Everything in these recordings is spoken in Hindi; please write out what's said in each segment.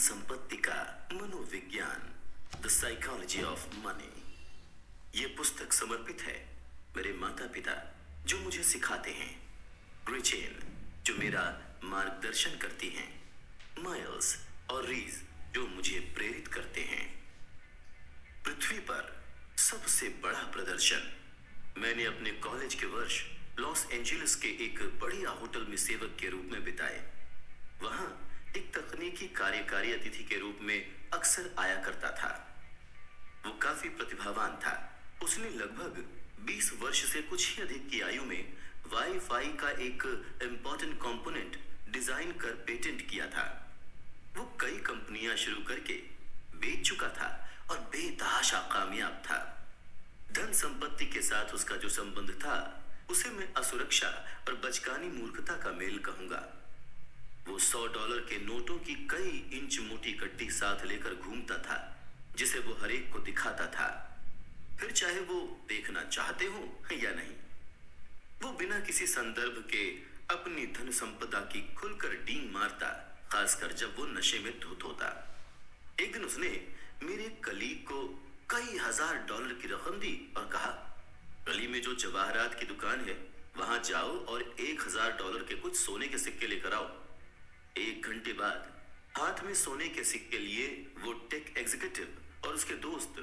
संपत्ति का मनोविज्ञान, द साइकोलॉजी ऑफ मनी। ये पुस्तक समर्पित है मेरे माता पिता जो मुझे सिखाते हैं, ग्रेचेन जो मेरा मार्गदर्शन करती हैं, माइल्स और रीज जो मुझे प्रेरित करते हैं। पृथ्वी पर सबसे बड़ा प्रदर्शन मैंने अपने कॉलेज के वर्ष लॉस एंजलिस के एक बढ़िया होटल में सेवक के रूप में बिताए। वहां एक तकनीकी कार्यकारी अतिथि के रूप में अक्सर आया करता था। वो काफी प्रतिभावान था। उसने लगभग 20 वर्ष से कुछ ही अधिक की आयु में वाईफाई का एक इंपॉर्टेंट कंपोनेंट डिजाइन कर पेटेंट किया था। वो कई कंपनियां शुरू करके बेच चुका था और बेतहाशा कामयाब था। धन संपत्ति के साथ उसका जो संबंध था उसे मैं असुरक्षा और बचकानी मूर्खता का मेल कहूंगा। वो $100 के नोटों की कई इंच मोटी कट्टी साथ लेकर घूमता था जिसे वो हरेक को दिखाता था, फिर चाहे वो देखना चाहते हो या नहीं। वो बिना किसी संदर्भ के अपनी धन संपदा की खुलकर डींग मारता, खासकर जब वो नशे में धुत होता। एक दिन उसने मेरे कलीग को कई $1000 की रकम दी और कहा, गली में जो जवाहरात की दुकान है वहां जाओ और $1000 के कुछ सोने के सिक्के लेकर आओ। 1 घंटे बाद हाथ में सोने के सिक्के लिए वो टेक एग्जीक्यूटिव और उसके दोस्त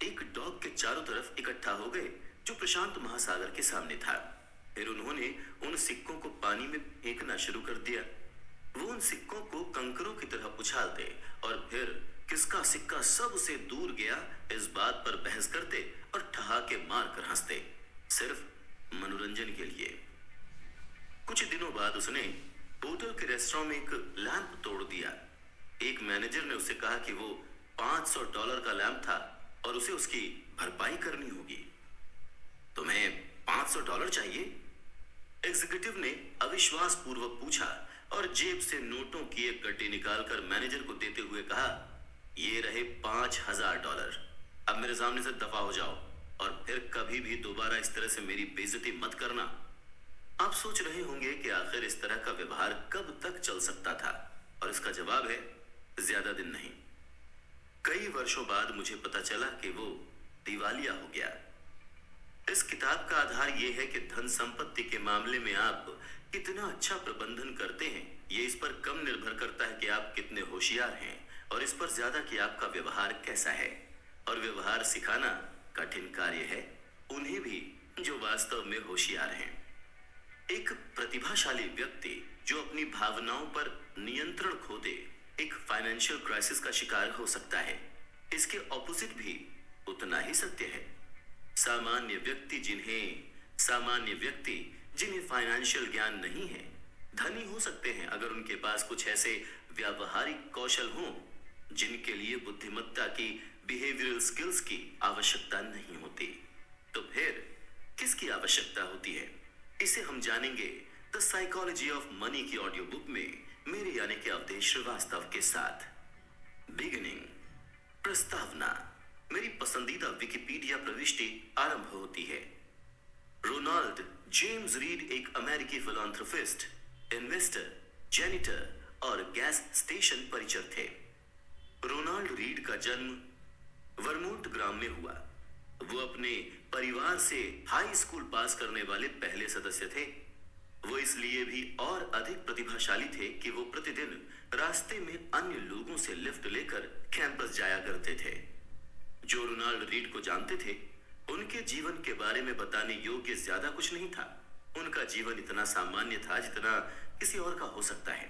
एक डॉक के चारों तरफ इकट्ठा हो गए जो प्रशांत महासागर के सामने था। फिर उन्होंने उन सिक्कों को पानी में फेंकना शुरू कर दिया। वो उन सिक्कों को कंकरों की तरह उछालते और फिर किसका सिक्का सबसे दूर गया इस बात पर बहस करते और ठहाके मारकर हंसते, सिर्फ मनोरंजन के लिए। कुछ दिनों बाद उसने होटल के रेस्टोरेंट में एक लैंप तोड़ दिया। एक मैनेजर ने उससे कहा कि वो $500 का लैंप था और उसे उसकी भरपाई करनी होगी। तुम्हें $500 चाहिए? एग्जीक्यूटिव ने अविश्वास पूर्वक पूछा और जेब से नोटों की एक गड्डी निकालकर मैनेजर को देते हुए कहा, ये रहे $5000। अब मेरे सामने से दफा हो जाओ और फिर कभी भी दोबारा इस तरह से मेरी बेइज्जती मत करना। आप सोच रहे होंगे कि आखिर इस तरह का व्यवहार कब तक चल सकता था, और इसका जवाब है ज्यादा दिन नहीं। कई वर्षों बाद मुझे पता चला कि वो दिवालिया हो गया। इस किताब का आधार यह है कि धन संपत्ति के मामले में आप कितना अच्छा प्रबंधन करते हैं, ये इस पर कम निर्भर करता है कि आप कितने होशियार हैं और इस पर ज्यादा कि आपका व्यवहार कैसा है। और व्यवहार सिखाना कठिन कार्य है उन्हें भी जो वास्तव में होशियार हैं। एक प्रतिभाशाली व्यक्ति जो अपनी भावनाओं पर नियंत्रण खो दे एक फाइनेंशियल क्राइसिस का शिकार हो सकता है। इसके ऑपोजिट भी उतना ही सत्य है। सामान्य व्यक्ति जिन्हें फाइनेंशियल ज्ञान नहीं है धनी हो सकते हैं अगर उनके पास कुछ ऐसे व्यावहारिक कौशल हों जिनके लिए बुद्धिमत्ता की बिहेवियरल स्किल्स की आवश्यकता नहीं होती। तो फिर किसकी आवश्यकता होती है? इसे हम जानेंगे द साइकोलॉजी ऑफ मनी की ऑडियो बुक में मेरे यानी कि अवधेश श्रीवास्तव के साथ। बिगिनिंग, प्रस्तावना। मेरी पसंदीदा विकिपीडिया प्रविष्टि आरंभ होती है। रोनाल्ड जेम्स रीड एक अमेरिकी फिलांथ्रोपिस्ट, इन्वेस्टर, जेनिटर और गैस स्टेशन परिचर थे। रोनाल्ड रीड का जन्म वर्मोंट ग्राम में हुआ। वो अपने परिवार से हाई स्कूल पास करने वाले पहले सदस्य थे। वो इसलिए भी और अधिक प्रतिभाशाली थे कि वो प्रतिदिन रास्ते में अन्य लोगों से लिफ्ट लेकर कैंपस जाया करते थे। जो रोनाल्ड रीड को जानते थे उनके जीवन के बारे में बताने योग्य ज्यादा कुछ नहीं था। उनका जीवन इतना सामान्य था जितना किसी और का हो सकता है।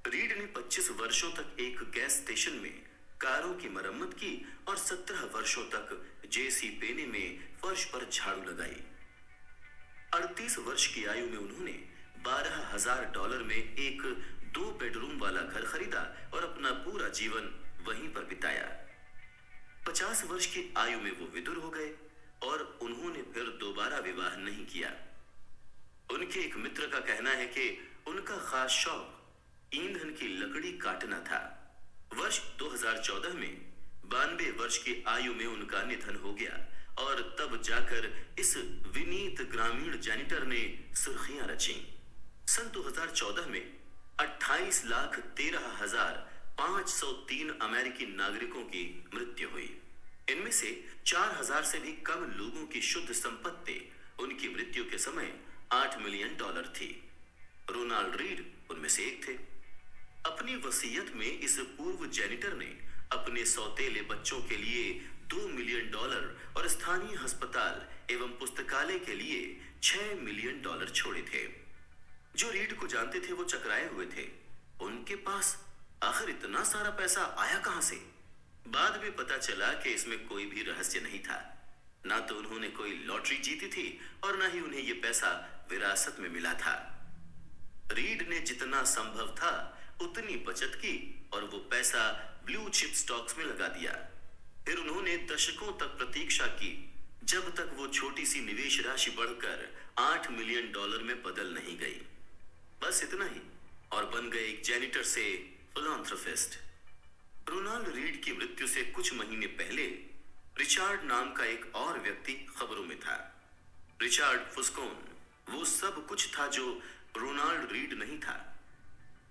रीड ने 25 वर्षों तक एक गैस स्टेशन में कारों की मरम्मत की और 17 वर्षों तक जेसी पेने में फर्श पर झाड़ू लगाई। 38 वर्ष की आयु में उन्होंने $12000 में एक 2 बेडरूम वाला घर खरीदा और अपना पूरा जीवन वहीं पर बिताया। 50 वर्ष की आयु में वो विधुर हो गए और उन्होंने फिर दोबारा विवाह नहीं किया। उनके एक मित्र का कहना है कि उनका खास शौक ईंधन की लकड़ी काटना था। वर्ष 2014 में 92 वर्ष की आयु में उनका निधन हो गया और तब जाकर इस विनीत ग्रामीण जैनिटर ने सुर्खियां रची। सन 2014 में 28,13,500 503 अमेरिकी नागरिकों की मृत्यु हुई। इनमें से 4000 से भी कम लोगों की शुद्ध संपत्ति उनकी मृत्यु के समय $8 मिलियन थी। रोनाल्ड रीड उनमें से एक थे। अपनी वसीयत में इस पूर्व जेनिटर ने अपने सौतेले बच्चों के लिए $2 मिलियन और स्थानीय अस्पताल एवं पुस्तकालय के लिए $6 मिलियन छोड़े थे। जो रीड को जानते थे वो चकराए हुए थे। उनके पास आखिर इतना सारा पैसा आया कहां से? बाद में पता चला कि इसमें कोई भी रहस्य नहीं था। ना तो उन्होंने कोई लॉटरी जीती थी और ना ही उन्हें यह पैसा विरासत में मिला था। रीड ने जितना संभव था उतनी बचत की और वो पैसा ब्लू चिप स्टॉक्स में लगा दिया। फिर उन्होंने दशकों तक प्रतीक्षा की जब तक वो छोटी सी निवेश राशि बढ़कर $8 मिलियन में बदल नहीं गई। बस इतना ही और बन गए एक जेनिटर से फिलैंथ्रोपिस्ट। रोनाल्ड रीड की मृत्यु से कुछ महीने पहले रिचार्ड नाम का एक और व्यक्ति खबरों में था। रिचार्ड फुस्कोन वो सब कुछ था जो रोनाल्ड रीड नहीं था।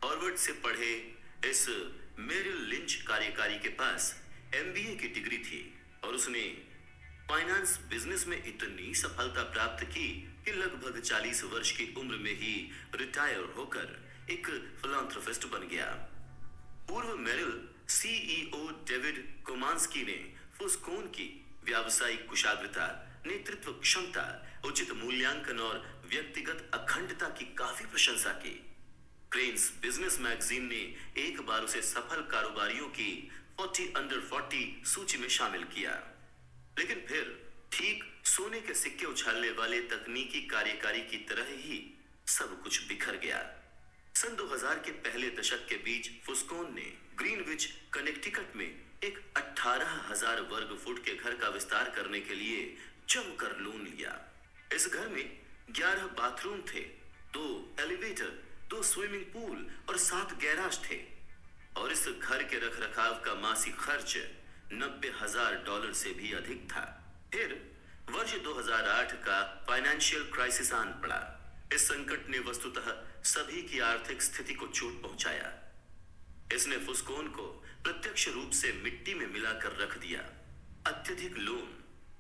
हार्वर्ड से पढ़े इस मेरिल लिंच कार्यकारी के पास MBA की डिग्री थी और उसने फाइनेंस बिजनेस में इतनी सफलता प्राप्त की कि लगभग 40 वर्ष की उम्र में ही रिटायर होकर एक फिलैंथ्रोपिस्ट बन गया। पूर्व मेरिल CEO डेविड कोमांस्की ने फुस्कोन की व्यावसायिक कुशाग्रता, नेतृत्व क्षमता, उचित मूल्यांकन और व्यक्तिगत अखंडता की काफी प्रशंसा की। क्रेन्स बिजनेस मैगजीन ने एक बार उसे सफल कारोबारियों की 40 अंडर 40 सूची में शामिल किया। लेकिन फिर ठीक सोने के सिक्के उछालने वाले तकनीकी कार्यकारी की तरह ही सब कुछ बिखर गया। सन 2000 के पहले दशक के बीच फुस्कोन ने ग्रीनविच कनेक्टिकट में एक 18,000 वर्ग फुट के घर का विस्तार करने के लिए जमकर लोन लिया। इस घर में 11 बाथरूम थे, 2 एलिवेटर, 2 स्विमिंग पूल और 7 गैराज थे और इस घर के रखरखाव का मासिक खर्च $90,000 से भी अधिक था। फिर वर्ष 2008 का फाइनेंशियल क्राइसिस आन पड़ा। इस संकट ने वस्तुतः सभी की आर्थिक स्थिति को चोट पहुंचाया। इसने फुस्कोन को प्रत्यक्ष रूप से मिट्टी में मिलाकर रख दिया। अत्यधिक लोन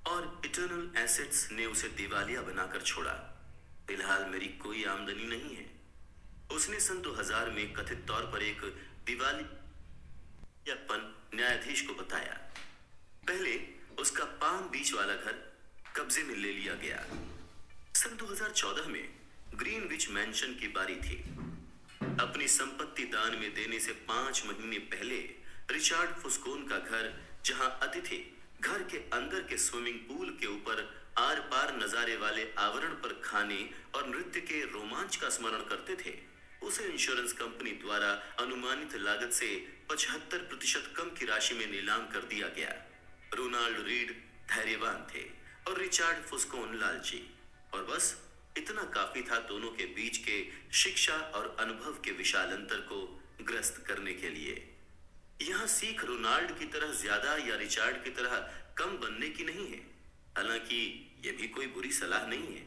और इटर्नल एसेट्स ने उसे दिवालिया बनाकर छोड़ा। फिलहाल मेरी कोई आमदनी नहीं है, उसने सन 2000 में कथित तौर पर एक दिवालियापन न्यायाधीश को बताया। पहले उसका पाम बीच वाला घर कब्जे में ले लिया गया। सन 2014 में ग्रीनविच मैंशन की बारी थी। अपनी संपत्ति दान में देने से 5 महीने पहले रिचार्ड फुस्कोन का घर, जहां अतिथि घर के अंदर के स्विमिंग पूल के ऊपर आर पार नजारे वाले आवरण पर खाने और नृत्य के रोमांच का स्मरण करते थे, उसे इंश्योरेंस कंपनी द्वारा अनुमानित लागत से 75% कम की राशि में नीलाम कर दिया गया। रोनाल्ड रीड धैर्यवान थे और रिचार्ड फुस्कोन लालची, और बस इतना काफी था दोनों के बीच के शिक्षा और अनुभव के विशाल अंतर को ग्रस्त करने के लिए। यहां सीख रोनाल्ड की तरह ज्यादा या रिचार्ड की तरह कम बनने की नहीं है, हालांकि यह भी कोई बुरी सलाह नहीं है।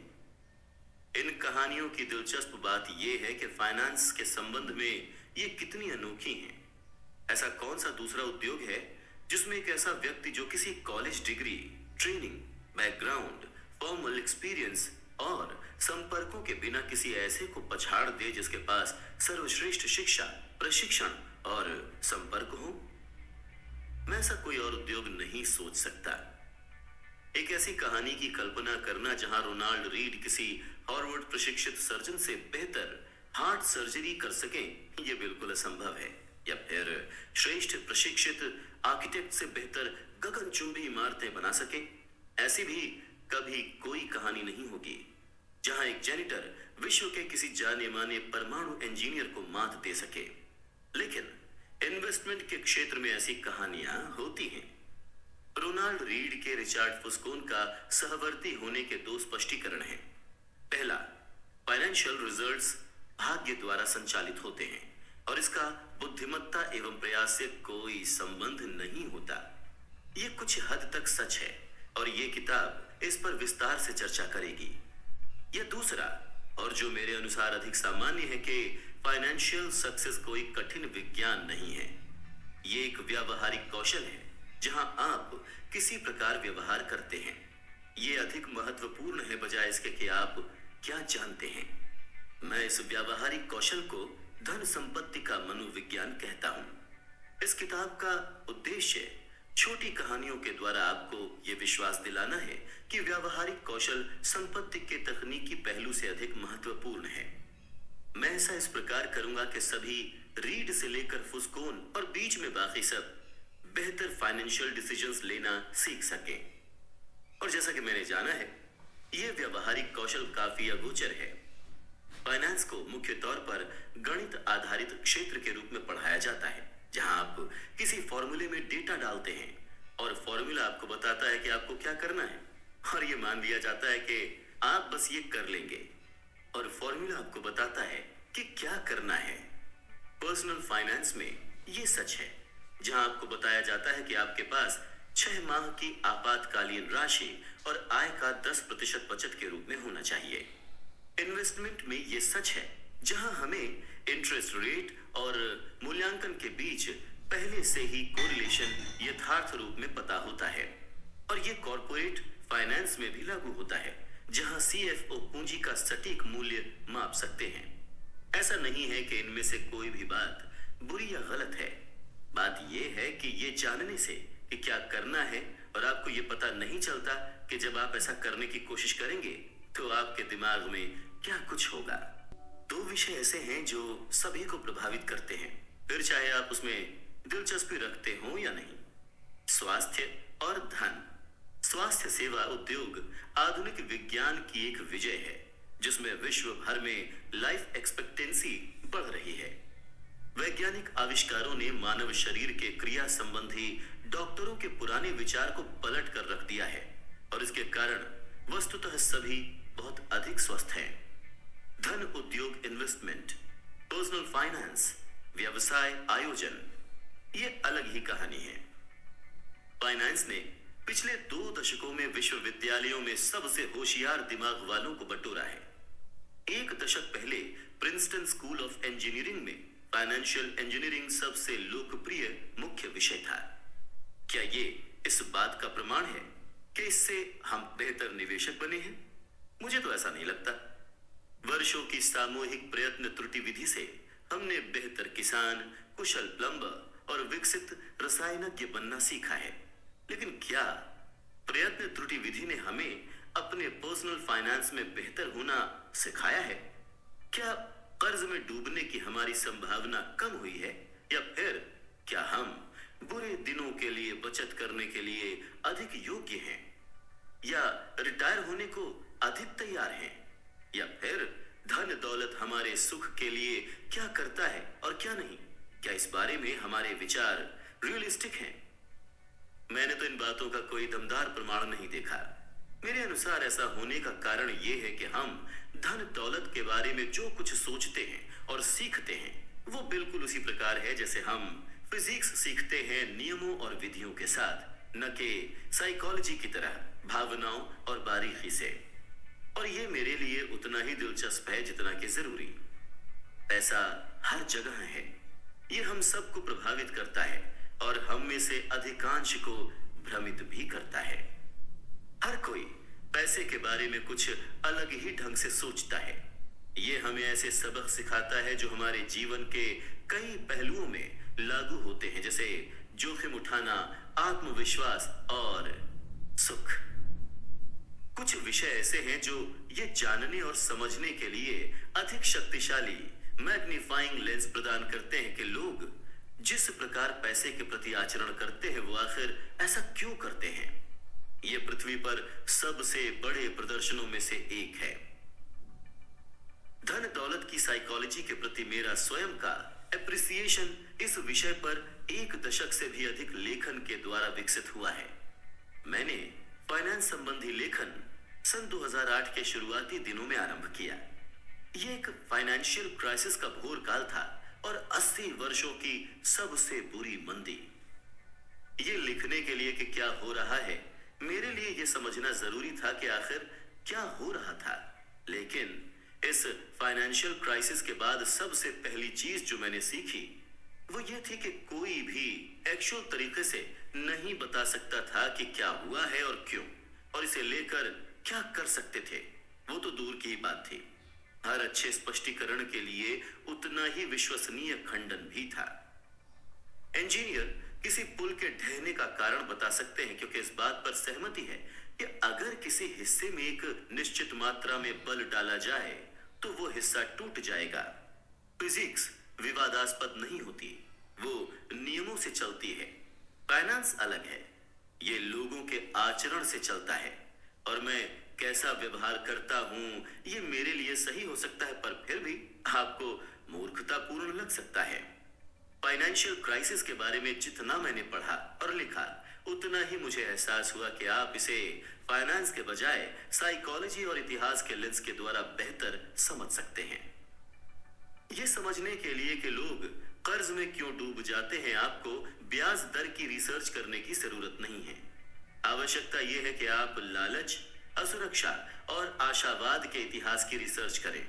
इन कहानियों की दिलचस्प बात यह है कि फाइनेंस के संबंध में ये कितनी अनोखी हैं। ऐसा कौन सा दूसरा उद्योग है जिसमें एक ऐसा व्यक्ति जो किसी college degree, training, background, formal experience और संपर्कों के बिना किसी ऐसे को पछाड़ दे जिसके पास सर्वश्रेष्ठ शिक्षा, प्रशिक्षण और संपर्क हो? मैं ऐसा कोई और उद्योग नहीं सोच सकता। एक ऐसी कहानी की कल्पना करना जहां रोनाल्ड रीड किसी हार्वर्ड प्रशिक्षित सर्जन से बेहतर हार्ट सर्जरी कर सके, यह बिल्कुल असंभव है। या फिर श्रेष्ठ प्रशिक्षित आर्किटेक्ट से बेहतर गगनचुंबी इमारतें बना सके, ऐसी भी कभी कोई कहानी नहीं होगी जहां एक जेनिटर विश्व के किसी जाने माने परमाणु इंजीनियर को मात दे सके। लेकिन इन्वेस्टमेंट के क्षेत्र में ऐसी कहानियां होती हैं। रोनाल्ड रीड के रिचार्ड फुस्कोन का सहवर्ती होने के 2 स्पष्टीकरण हैं। पहला, फाइनेंशियल रिजल्ट्स भाग्य द्वारा संचालित होते हैं और इसका बुद्धिमत्ता एवं प्रयास से कोई संबंध नहीं होता। ये कुछ हद तक सच है और ये किताब इस पर विस्तार से चर्चा करेगी। यह दूसरा, और जो मेरे अनुसार अधिक सामान्य है, कि फाइनेंशियल सक्सेस कोई कठिन विज्ञान नहीं है। व्यावहारिक कौशल है जहां आप किसी प्रकार व्यवहार करते हैं। ये अधिक महत्वपूर्ण है बजाय इसके कि आप क्या जानते हैं। मैं इस व्यावहारिक कौशल को धन संपत्ति का मनोविज्ञान कहता हूं। इस किताब का उद्देश्य छोटी कहानियों के द्वारा आपको यह विश्वास दिलाना है कि व्यावहारिक कौशल संपत्ति के तकनीकी पहलू से अधिक महत्वपूर्ण है। मैं ऐसा इस प्रकार करूंगा कि सभी रीड से लेकर फुसकोन और बीच में बाकी सब बेहतर फाइनेंशियल डिसीजंस लेना सीख सकें। और जैसा कि मैंने जाना है, यह व्यावहारिक कौशल काफी अगोचर है। फाइनेंस को मुख्य तौर पर गणित आधारित क्षेत्र के रूप में पढ़ाया जाता है, जहां आप किसी फॉर्मूले में डेटा डालते हैं और फॉर्मूला आपको बताता है कि आपको क्या करना है, और यह मान लिया जाता है कि आप बस ये कर लेंगे, और फॉर्मूला आपको बताता है कि क्या करना है। पर्सनल फाइनेंस में यह सच है, जहां आपको बताया जाता है कि आपके पास 6 माह की आपातकालीन राशि और आय का 10% बचत के रूप में होना चाहिए। इन्वेस्टमेंट में यह सच है, जहां हमें इंटरेस्ट रेट और मूल्यांकन के बीच पहले से ही कोरिलेशन यथार्थ रूप में पता होता है। और यह कॉर्पोरेट फाइनेंस में भी लागू होता है, जहां सीएफओ पूंजी का सटीक मूल्य माप सकते हैं। ऐसा नहीं है कि इनमें से कोई भी बात बुरी या गलत है। बात यह है कि यह जानने से कि क्या करना है और आपको यह पता नहीं चलता कि जब आप ऐसा करने की कोशिश करेंगे तो आपके दिमाग में क्या कुछ होगा। 2 विषय ऐसे हैं जो सभी को प्रभावित करते हैं, फिर चाहे आप उसमें दिलचस्पी रखते हो या नहीं। स्वास्थ्य और धन। स्वास्थ्य सेवा उद्योग आधुनिक विज्ञान की एक विजय है, जिसमें विश्व भर में लाइफ एक्सपेक्टेंसी बढ़ रही है। वैज्ञानिक आविष्कारों ने मानव शरीर के क्रिया संबंधी डॉक्टरों के पुराने विचार को पलट कर रख दिया है, और इसके कारण वस्तुतः सभी बहुत अधिक स्वस्थ हैं। धन उद्योग इन्वेस्टमेंट, पर्सनल फाइनेंस, व्यवसाय आयोजन, ये अलग ही कहानी है। फाइनेंस ने पिछले 2 दशकों में विश्वविद्यालयों में सबसे होशियार दिमाग वालों को बटोरा है। 1 दशक पहले प्रिंसटन स्कूल ऑफ इंजीनियरिंग में फाइनेंशियल इंजीनियरिंग सबसे लोकप्रिय मुख्य विषय था। क्या ये इस बात का प्रमाण है कि इससे हम बेहतर निवेशक बने हैं? मुझे तो ऐसा नहीं लगता। वर्षों की सामूहिक प्रयत्न त्रुटि विधि से हमने बेहतर किसान, कुशल प्लम्बर और विकसित रसायनज्ञ बनना सीखा है। लेकिन क्या प्रयत्न त्रुटि विधि ने हमें अपने पर्सनल फाइनेंस में बेहतर होना सिखाया है? क्या कर्ज में डूबने की हमारी संभावना कम हुई है, या फिर क्या हम बुरे दिनों के लिए बचत करने के लिए अधिक योग्य हैं, या रिटायर होने को अधिक तैयार हैं, या फिर धन दौलत हमारे सुख के लिए क्या करता है और क्या नहीं? क्या इस बारे में हमारे विचार रियलिस्टिक हैं? मैंने तो इन बातों का कोई दमदार प्रमाण नहीं देखा। मेरे अनुसार ऐसा होने का कारण यह है कि हम धन दौलत के बारे में जो कुछ सोचते हैं और सीखते हैं, वो बिल्कुल उसी प्रकार है जैसे हम फिजिक्स सीखते हैं नियमों और विधियों के साथ, न कि साइकोलॉजी की तरह भावनाओं और बारीकी से। और ये मेरे लिए उतना ही दिलचस्प है जितना कि जरूरी। पैसा हर जगह है, ये हम सबको प्रभावित करता है और हम में से अधिकांश को भ्रमित भी करता है। हर कोई पैसे के बारे में कुछ अलग ही ढंग से सोचता है। ये हमें ऐसे सबक सिखाता है जो हमारे जीवन के कई पहलुओं में लागू होते हैं, जैसे जोखिम उठाना, आत्मविश्वास और सुख। कुछ विषय ऐसे हैं जो ये जानने और समझने के लिए अधिक शक्तिशाली मैग्नीफाइंग लेंस प्रदान करते हैं कि लोग जिस प्रकार पैसे के प्रति आचरण करते हैं वो आखिर ऐसा क्यों करते हैं। ये पृथ्वी पर सबसे बड़े प्रदर्शनों में से एक है। धन दौलत की साइकोलॉजी के प्रति मेरा स्वयं का एप्रिसिएशन इस विषय पर 1 दशक से भी अधिक लेखन के द्वारा विकसित हुआ है। मैंने फाइनेंस संबंधी लेखन सन 2008 के शुरुआती दिनों में आरंभ किया। यह एक फाइनेंशियल क्राइसिस का घोर काल था और 80 वर्षों की सबसे बुरी मंदी। ये लिखने के लिए कि क्या हो रहा है, मेरे लिए यह समझना जरूरी था कि आखिर क्या हो रहा था। लेकिन इस फाइनेंशियल क्राइसिस के बाद सबसे पहली चीज जो मैंने सीखी वो ये थी कि कोई भी एक्चुअल तरीके से नहीं बता सकता था कि क्या हुआ है और क्यों, और इसे लेकर क्या कर सकते थे वो तो दूर की ही बात थी। हर अच्छे स्पष्टीकरण के लिए उतना ही विश्वसनीय खंडन भी था। इंजीनियर किसी पुल के ढहने का कारण बता सकते हैं क्योंकि इस बात पर सहमति है कि अगर किसी हिस्से में एक निश्चित मात्रा में बल डाला जाए तो वो हिस्सा टूट जाएगा। फिजिक्स विवादास्पद नहीं होती, वो नियमों से चलती है। फाइनेंस अलग है, ये लोगों के आचरण से चलता है, और मैं कैसा व्यवहार करता हूं ये मेरे लिए सही हो सकता है पर फिर भी आपको मूर्खतापूर्ण लग सकता है। फाइनेंशियल क्राइसिस के बारे में जितना मैंने पढ़ा और लिखा उतना ही मुझे एहसास हुआ कि आप इसे फाइनेंस के बजाय साइकोलॉजी और इतिहास के लेंस के द्वारा बेहतर समझ सकते हैं। ये समझने के लिए कि लोग कर्ज में क्यों डूब जाते हैं आपको ब्याज दर की रिसर्च करने की जरूरत नहीं है। आवश्यकता यह है कि आप लालच, असुरक्षा और आशावाद के इतिहास की रिसर्च करें,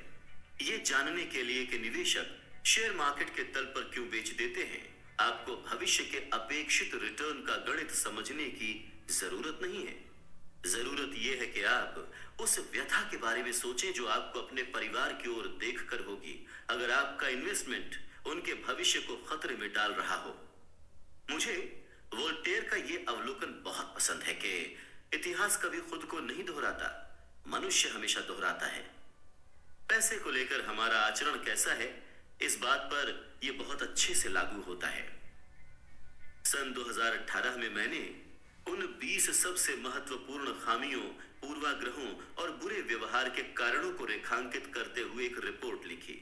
ये जानने के लिए कि निवेशक शेयर मार्केट के तल पर क्यों बेच देते हैं। आपको भविष्य के अपेक्षित रिटर्न का गणित समझने की जरूरत नहीं है। जरूरत यह है कि आप उस व्यथा के बारे में सोचें जो आपको अपने परिवार की ओर देखकर होगी अगर आपका इन्वेस्टमेंट उनके भविष्य को खतरे में डाल रहा हो। मुझे वोल्टेयर का यह अवलोकन बहुत पसंद है कि इतिहास कभी खुद को नहीं दोहराता, मनुष्य हमेशा दोहराता है। पैसे को लेकर हमारा आचरण कैसा है इस बात पर यह बहुत अच्छे से लागू होता है। सन 2018 में मैंने उन 20 सबसे महत्वपूर्ण खामियों, पूर्वाग्रहों और बुरे व्यवहार के कारणों को रेखांकित करते हुए एक रिपोर्ट लिखी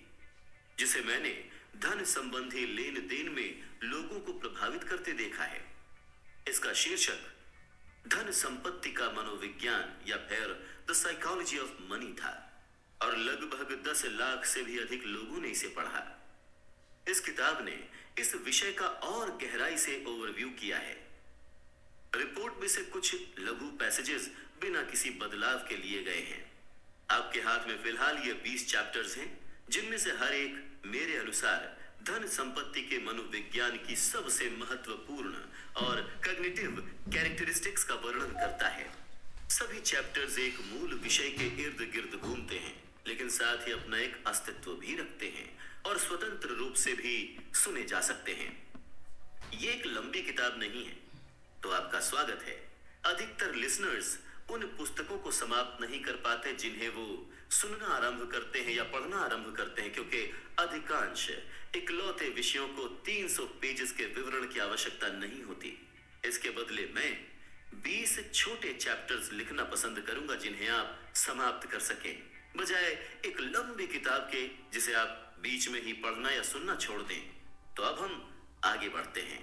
जिसे मैंने धन संबंधी लेन देन में लोगों को प्रभावित करते देखा है। इसका शीर्षक धन संपत्ति का मनोविज्ञान या फिर द साइकोलॉजी ऑफ मनी था और लगभग 10 लाख से भी अधिक लोगों ने इसे पढ़ा। इस किताब ने इस विषय का और गहराई से ओवरव्यू किया है। रिपोर्ट में से कुछ लघु पैसेजेस बिना किसी बदलाव के लिए गए हैं। आपके हाथ में फिलहाल ये 20 चैप्टर्स हैं जिनमें से हर एक मेरे अनुसार धन संपत्ति के मनोविज्ञान की सबसे महत्वपूर्ण और कॉग्निटिव कैरेक्टरिस्टिक्स का वर्णन करता है। सभी चैप्टर्स एक मूल विषय के इर्द गिर्द घूमते हैं लेकिन साथ ही अपना एक अस्तित्व भी रखते हैं और स्वतंत्र रूप से भी सुने जा सकते हैं। ये एक लंबी किताब नहीं है तो आपका स्वागत है। अधिकतर लिसनर्स उन पुस्तकों को समाप्त नहीं कर पाते जिन्हें वो सुनना आरंभ करते हैं या पढ़ना आरंभ करते हैं क्योंकि अधिकांश इकलौते विषयों को 300 पेजेस के विवरण की आवश्यकता नहीं होती। इसके बदले मैं 20 छोटे चैप्टर्स लिखना पसंद करूंगा जिन्हें आप समाप्त कर सकें, बजाय एक लंबी किताब के जिसे आप बीच में ही पढ़ना या सुनना छोड़ दें। तो अब हम आगे बढ़ते हैं।